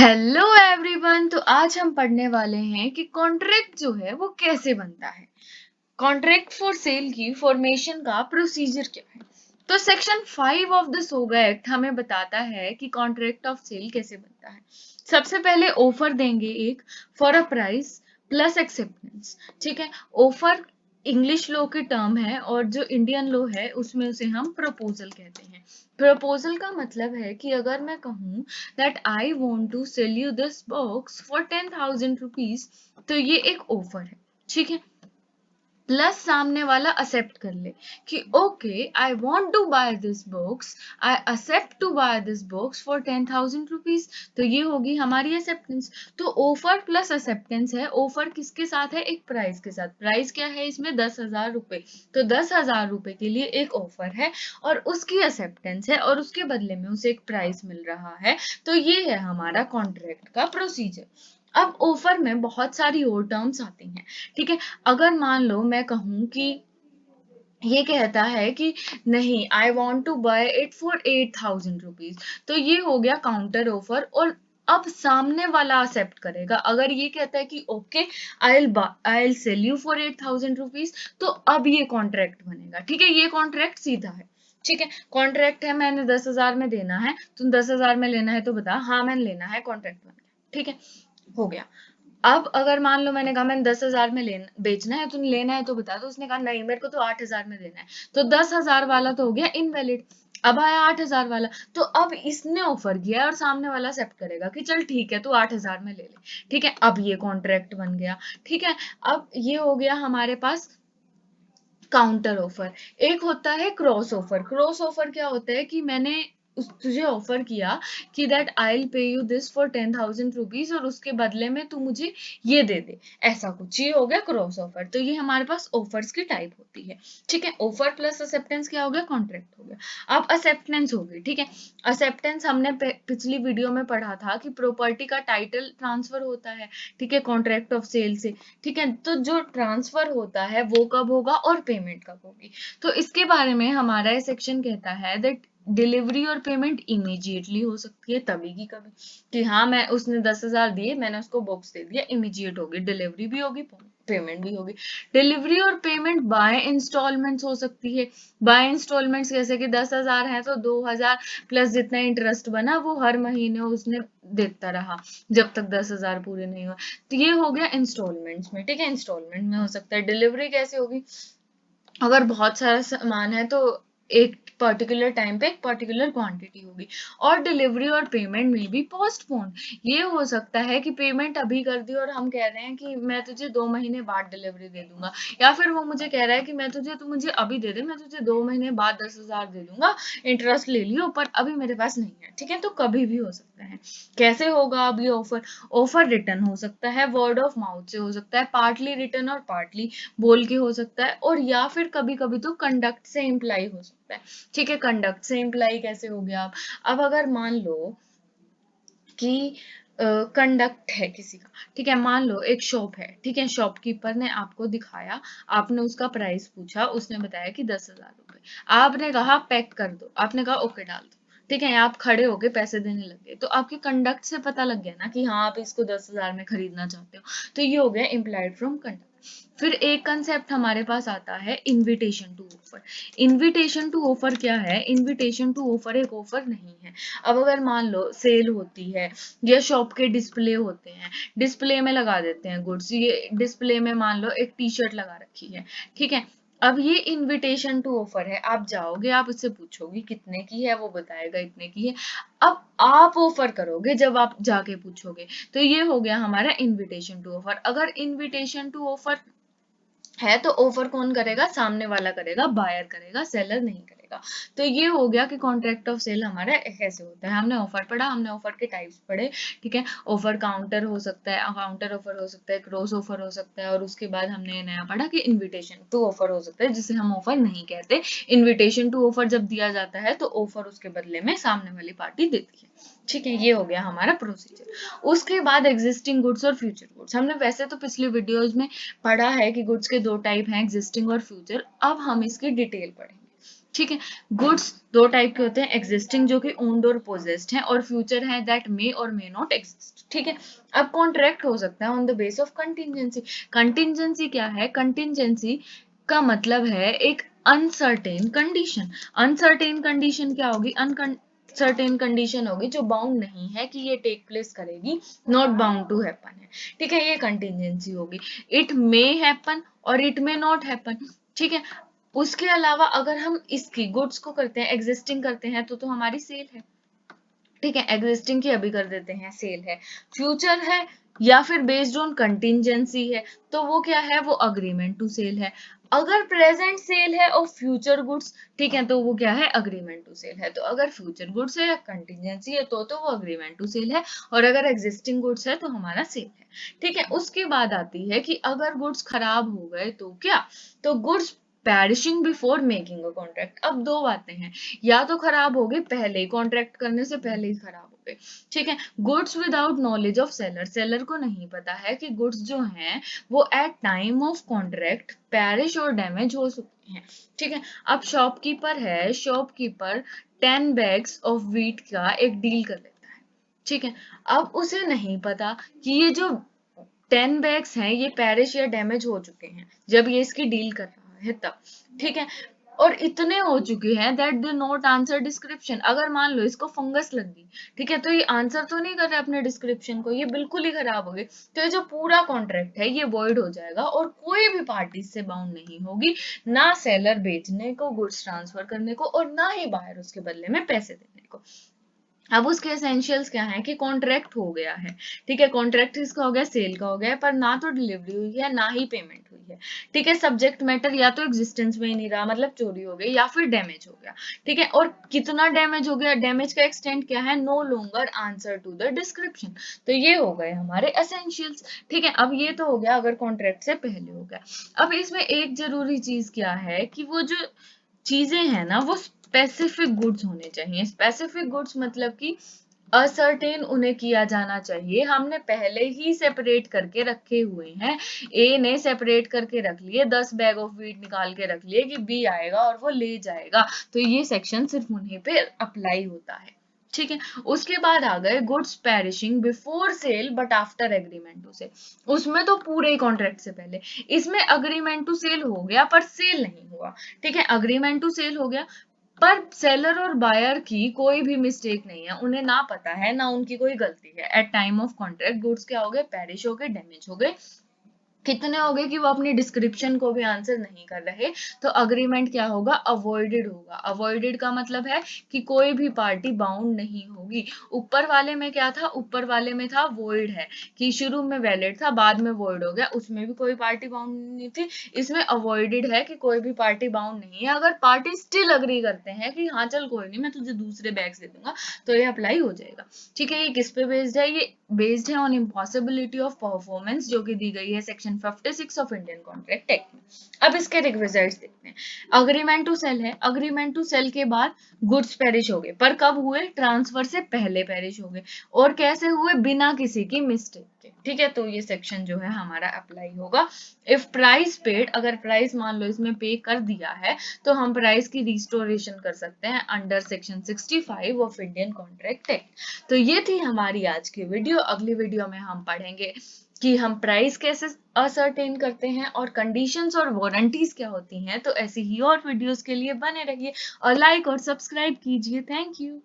Hello everyone. तो आज हम पढ़ने वाले हैं कि कॉन्ट्रैक्ट जो है वो कैसे बनता है। कॉन्ट्रैक्ट फॉर सेल की फॉर्मेशन का प्रोसीजर क्या है। तो सेक्शन 5 ऑफ द सोगा एक्ट हमें बताता है कि कॉन्ट्रैक्ट ऑफ सेल कैसे बनता है। सबसे पहले ऑफर देंगे एक for a price plus acceptance. ठीक है, ऑफर इंग्लिश लॉ की टर्म है और जो इंडियन लॉ है उसमें उसे हम प्रपोजल कहते हैं। प्रपोजल का मतलब है कि अगर मैं कहूं that I want to sell you this box for 10,000 rupees, तो ये एक ऑफर है। ठीक है, प्लस सामने वाला एक्सेप्ट कर ले कि okay I want to buy this books, I accept to buy this books for 10,000 rupees. तो ये होगी हमारी एक्सेप्टेंस। तो ऑफर प्लस एक्सेप्टेंस है। ऑफर किसके साथ है? एक प्राइस के साथ। प्राइस क्या है इसमें? 10,000 रुपए। तो 10,000 रुपए के लिए एक ऑफर है और उसकी एक्सेप्टेंस है और उसके बदले में उसे एक प्राइस मिल रहा है। तो ये है हमारा कॉन्ट्रैक्ट का प्रोसीजर। अब ऑफर में बहुत सारी और टर्म्स आती हैं। ठीक है, अगर मान लो मैं कहूं कि ये कहता है कि नहीं, I want to buy it for 8,000 rupees, तो ये हो गया काउंटर ऑफर। और अब सामने वाला एक्सेप्ट करेगा। अगर ये कहता है कि okay I sell you for 8,000 rupees, तो अब ये कॉन्ट्रैक्ट बनेगा। ठीक है, ये कॉन्ट्रैक्ट सीधा है। ठीक है, कॉन्ट्रैक्ट है, मैंने 10,000 में देना है, तुम 10,000 में लेना है तो बता। हाँ मैंने लेना है, कॉन्ट्रैक्ट बन गया। ठीक है, हो गया। अब अगर मान लो मैंने कहा मैंने 10,000 में लेना बेचना है, तुम लेना है तो बता। तो उसने कहा नहीं, मेरे को तो 8,000 में देना है। तो 10,000 वाला तो हो गया इनवैलिड। अब आया 8,000 वाला। तो अब इसने ऑफर किया और सामने वाला एक्सेप्ट करेगा कि चल ठीक है तू 8,000 में ले ले। ठीक है, अब ये कॉन्ट्रैक्ट बन गया। ठीक है, अब ये हो गया हमारे पास काउंटर ऑफर। एक होता है क्रॉस ऑफर। क्रॉस ऑफर क्या होता है कि मैंने तुझे ऑफर किया कि that I will pay you this for 10,000 rupees और उसके बदले में तू मुझे ये दे दे, ऐसा कुछ। ये हो गया क्रॉस ऑफर। तो ये हमारे पास ऑफर्स की टाइप होती है। ठीक है, ऑफर प्लस एक्सेप्टेंस क्या हो गया? कॉन्ट्रैक्ट हो गया। अब एक्सेप्टेंस हो गई। ठीक है, एक्सेप्टेंस हमने पिछली वीडियो में पढ़ा था कि प्रॉपर्टी का टाइटल ट्रांसफर होता है। ठीक है, कॉन्ट्रैक्ट ऑफ सेल से। ठीक है, तो जो ट्रांसफर होता है वो कब होगा और पेमेंट कब होगी। तो इसके बारे में हमारा ये सेक्शन कहता है दैट डिलीवरी और पेमेंट इमीडिएटली हो सकती है, तभी की कभी कि हाँ मैं उसने 10,000 दिए, मैंने उसको बॉक्स दे दिया, इमीडिएट होगी, डिलीवरी भी होगी, पेमेंट भी होगी। डिलीवरी और पेमेंट बाय इंस्टॉलमेंट्स हो सकती है। बाय इंस्टॉलमेंट्स जैसे कि 10,000 है तो 2,000 प्लस जितना इंटरेस्ट बना वो हर महीने उसने देता रहा जब तक 10,000 पूरे नहीं हुए। तो ये हो गया इंस्टॉलमेंट्स में। ठीक है, इंस्टॉलमेंट में हो सकता है। डिलीवरी कैसे होगी? अगर बहुत सारा सामान है तो एक पर्टिकुलर टाइम पे एक पर्टिकुलर क्वांटिटी होगी। और डिलीवरी और पेमेंट में भी पोस्टपोन। ये हो सकता है कि पेमेंट अभी कर दी और हम कह रहे हैं कि मैं तुझे 2 महीने बाद डिलीवरी दे दूंगा, या फिर वो मुझे कह रहा है कि तू मुझे अभी दे दे, मैं तुझे 2 महीने बाद 10,000 दे दूंगा, इंटरेस्ट ले लियो, पर अभी मेरे पास नहीं है। ठीक है, तो कभी भी हो सकता है। कैसे होगा अब ये ऑफर? ऑफर रिटर्न हो सकता है, वर्ड ऑफ माउथ से हो सकता है, पार्टली रिटर्न और पार्टली बोल के हो सकता है, और या फिर कभी कभी तो कंडक्ट से इम्प्लाई हो सकता है। ठीक है, कंडक्ट से इम्प्लाई कैसे हो गया? अब अगर मान लो कि कंडक्ट है किसी का। ठीक है, मान लो एक शॉप है। ठीक है, शॉपकीपर ने आपको दिखाया, आपने उसका प्राइस पूछा, उसने बताया कि 10,000 रुपए। आपने कहा पैक कर दो, आपने कहा ओके डाल दो। ठीक है, आप खड़े होके पैसे देने लगे, तो आपके कंडक्ट से पता लग गया ना कि हाँ आप इसको 10,000 में खरीदना चाहते हो। तो ये हो गया इम्प्लाइड फ्रॉम कंडक्ट। फिर एक कंसेप्ट हमारे पास आता है invitation to offer. Invitation to offer क्या है? इनविटेशन टू ऑफर एक ऑफर नहीं है। अब अगर मान लो सेल होती है या शॉप के डिस्प्ले होते हैं, डिस्प्ले में लगा देते हैं गुड्स। ये डिस्प्ले में मान लो एक टी शर्ट लगा रखी है। ठीक है, अब ये इनविटेशन टू ऑफर है। आप जाओगे, आप उससे पूछोगे कितने की है, वो बताएगा इतने की है। अब आप ऑफर करोगे जब आप जाके पूछोगे। तो ये हो गया हमारा इनविटेशन टू ऑफर। अगर इनविटेशन टू ऑफर है तो ऑफर कौन करेगा? सामने वाला करेगा, बायर करेगा, सेलर नहीं करेगा। तो ये हो गया कि कॉन्ट्रैक्ट ऑफ सेल हमारा कैसे होता है। हमने ऑफर पढ़ा, हमने ऑफर के टाइप्स पढ़े। ठीक है, ऑफर काउंटर हो सकता है, काउंटर ऑफर हो सकता है, क्रॉस ऑफर हो सकता है, और उसके बाद हमने नया पढ़ा कि इनविटेशन टू ऑफर हो सकता है, जिसे हम ऑफर नहीं कहते। इनविटेशन टू ऑफर जब दिया जाता है तो ऑफर उसके बदले में सामने वाली पार्टी देती है। ठीक है, ये हो गया हमारा प्रोसीजर। उसके बाद एग्जिस्टिंग गुड्स और फ्यूचर गुड्स। हमने वैसे तो पिछली वीडियोज में पढ़ा है कि गुड्स के दो टाइप हैं, एग्जिस्टिंग और फ्यूचर। अब हम इसकी डिटेल पढ़ेंगे। ठीक है। गुड्स दो टाइप के होते हैं, एग्जिस्टिंग जो कि ओन्ड और पोजेस्ड है, और फ्यूचर है दैट मे और मे नॉट एग्जिस्ट। ठीक है। अब कॉन्ट्रैक्ट हो सकता है on the base of contingency. Contingency क्या है? कंटिजेंसी का मतलब है एक अनसर्टेन कंडीशन। अनसर्टेन कंडीशन क्या होगी? अनसर्टेन कंडीशन होगी जो बाउंड नहीं है कि ये टेक प्लेस करेगी, नॉट बाउंड टू हैपन है। ठीक है, ये कंटिजेंसी होगी। इट मे हैपन और इट मे नॉट हैपन। ठीक है। उसके अलावा अगर हम इसकी गुड्स को करते हैं, एग्जिस्टिंग करते हैं, तो हमारी सेल है। ठीक है, एग्जिस्टिंग की अभी कर देते हैं, सेल है। फ्यूचर है या फिर बेस्ड ऑन कंटिजेंसी है, तो वो क्या है? वो अग्रीमेंट टू सेल है। अगर प्रेजेंट सेल है और फ्यूचर गुड्स, ठीक है, तो वो क्या है? अग्रीमेंट टू सेल है। तो अगर फ्यूचर गुड्स है या कंटिजेंसी है तो वो अग्रीमेंट टू सेल है, और अगर एग्जिस्टिंग गुड्स है तो हमारा सेल है। ठीक है। उसके बाद आती है कि अगर गुड्स खराब हो गए तो क्या? तो goods perishing before making a contract. अब दो बातें हैं, या तो खराब हो गए पहले ही, कॉन्ट्रैक्ट करने से पहले ही खराब हो गए। ठीक है। Goods without knowledge of seller, seller को नहीं पता है कि गुड्स जो हैं वो at time of contract perish और डैमेज हो सकते हैं। ठीक है। अब शॉपकीपर है, शॉपकीपर 10 बैग्स ऑफ व्हीट का एक डील कर लेता है। ठीक है। अब उसे नहीं पता कि ये जो 10 बैग्स हैं ये पैरिश या डैमेज हो चुके हैं जब ये इसकी डील कर रहा है तब। ठीक है। और इतने हो चुके हैं that they not answer description. अगर मान लो इसको फंगस लग गई, ठीक है, तो ये आंसर तो नहीं कर रहे अपने डिस्क्रिप्शन को, ये बिल्कुल ही खराब हो गए, तो ये जो पूरा कॉन्ट्रैक्ट है ये वॉइड हो जाएगा और कोई भी पार्टी इससे बाउंड नहीं होगी, ना सेलर बेचने को, गुड्स ट्रांसफर करने को, और ना ही बायर उसके बदले में पैसे देने को। अब उसके एसेंशियल्स क्या है कि कॉन्ट्रैक्ट हो गया है। ठीक है, कॉन्ट्रैक्ट किसका हो गया? सेल का हो गया है, पर ना तो डिलीवरी हुई है ना ही पेमेंट हुई है। ठीक है। सब्जेक्ट मैटर या तो एग्जिस्टेंस में ही नहीं रहा, मतलब चोरी हो गई, या फिर डैमेज हो गया। ठीक है। और कितना डैमेज हो गया? डैमेज का एक्सटेंट क्या है? No longer answer to the description. तो ये हो गए हमारे एसेंशियल्स। ठीक है। अब ये तो हो गया अगर कॉन्ट्रैक्ट से पहले हो गया। अब इसमें एक जरूरी चीज क्या है कि वो जो चीजें हैं ना वो स्पेसिफिक गुड्स होने चाहिए। स्पेसिफिक गुड्स मतलब कि असर्टेन उन्हें किया जाना चाहिए। हमने पहले ही सेपरेट करके रखे हुए हैं, ए ने सेपरेट करके रख लिए, 10 बैग ऑफ व्हीट निकाल के रख लिए कि बी आएगा और वो ले जाएगा, तो ये सेक्शन सिर्फ उन्हीं पे अप्लाई होता है। ठीक है। उसके बाद आ गए goods perishing before sale but after agreement to sell. उसमें तो पूरे ही कॉन्ट्रैक्ट से पहले। इसमें अग्रीमेंट टू सेल हो गया पर सेल नहीं हुआ। ठीक है, अग्रीमेंट टू सेल हो गया पर सेलर और बायर की कोई भी मिस्टेक नहीं है, उन्हें ना पता है ना उनकी कोई गलती है। At time of contract goods क्या हो गए? पेरिश हो गए, डैमेज हो गए। कितने हो गए कि वो अपनी डिस्क्रिप्शन को भी आंसर नहीं कर रहे, तो अग्रीमेंट क्या होगा? अवॉइडेड होगा। अवॉइडेड का मतलब है कि कोई भी पार्टी बाउंड नहीं होगी। ऊपर वाले में क्या था? ऊपर वाले में था वॉइड है, कि शुरू में वैलिड था बाद में वॉइड हो गया, उसमें भी कोई पार्टी बाउंड नहीं थी। इसमें अवॉइडेड है कि कोई भी पार्टी बाउंड नहीं है। अगर पार्टी स्टिल अग्री करते हैं कि हाँ चल कोई नहीं मैं तुझे दूसरे बैग्स दे दूंगा, तो ये अप्लाई हो जाएगा। ठीक है। ये किस पे बेस्ड है? ये बेस्ड है ऑन इम्पॉसिबिलिटी ऑफ परफॉर्मेंस, जो कि दी गई है section 56 of Indian contract act में। अब इसके रिक्विजिट्स देखते हैं। अग्रीमेंट टू सेल है, अग्रीमेंट टू सेल के बाद गुड्स पेरिश हो गए, पर कब हुए? ट्रांसफर से पहले पेरिश हो गए। और कैसे हुए? बिना किसी की मिस्टेक के। ठीक है, तो ये सेक्शन जो है हमारा अप्लाई होगा। इफ प्राइस पेड, अगर प्राइस मान लो इसमें पे कर दिया है तो हम प्राइस की रिस्टोरेशन कर सकते हैं under section 65 of Indian contract act. तो ये थी हमारी आज की वीडियो। अगली वीडियो में हम पढ़ेंगे कि हम प्राइस कैसे असर्टेन करते हैं और कंडीशंस और वारंटीज क्या होती हैं। तो ऐसी ही और वीडियोस के लिए बने रहिए और लाइक और सब्सक्राइब कीजिए। Thank you.